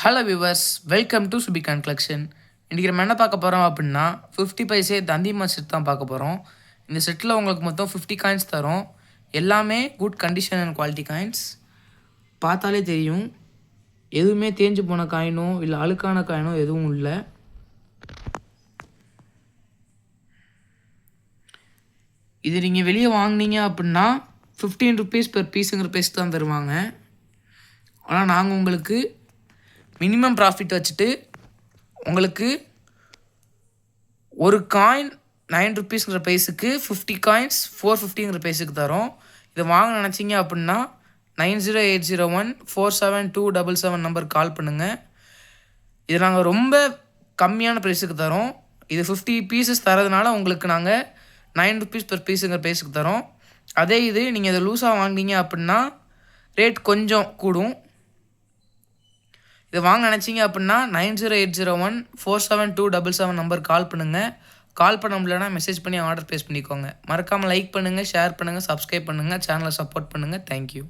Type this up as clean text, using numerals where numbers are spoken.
Hello viewers, welcome to Subikan collection. இன்றைக்கி நம்ம என்ன பார்க்க போகிறோம் அப்படின்னா 50 பைசே தந்திமா செட் தான் பார்க்க போகிறோம். இந்த செட்டில் உங்களுக்கு மொத்தம் 50 காயின்ஸ் தரும். எல்லாமே good condition and quality coins. பார்த்தாலே தெரியும், எதுவுமே தேஞ்சு போன காயினோ இல்லை அழுக்கான காயினோ எதுவும் இல்லை. இது நீங்கள் வெளியே வாங்கினீங்க அப்படின்னா 15 ருபீஸ் பெர் பீஸுங்கிற ப்ரைஸ் தான் தருவாங்க. ஆனால் நாங்கள் உங்களுக்கு மினிமம் ப்ராஃபிட் வச்சுட்டு உங்களுக்கு ஒரு காயின் 9 ருபீஸ்ங்கிற ப்ரைஸுக்கு 50 காயின்ஸ் 450ங்கிற ப்ரைஸுக்கு தரோம். இதை வாங்க நினச்சிங்க அப்படின்னா 9080147277 நம்பருக்கு கால் பண்ணுங்கள். இது நாங்கள் ரொம்ப கம்மியான ப்ரைஸுக்கு தரோம். இது 50 பீசஸ் தரதுனால உங்களுக்கு நாங்கள் 9 ருபீஸ் பெர் பீஸுங்கிற ப்ரைஸுக்கு தரோம். அதே இது நீங்கள் இதை லூஸாக வாங்கினீங்க அப்படின்னா ரேட் கொஞ்சம் கூடும். இதை வாங்க நினச்சிங்க அப்படின்னா 9080147277 நம்பர் கால் பண்ணுங்கள். கால் பண்ண முடியலன்னா மெசேஜ் பண்ணி ஆர்டர் ப்ளேஸ் பண்ணிக்கோங்க. மறக்காமல் லைக் பண்ணுங்கள், ஷேர் பண்ணுங்கள், சப்ஸ்கிரைப் பண்ணுங்கள், சேனலை சப்போர்ட் பண்ணுங்கள். தேங்க்யூ.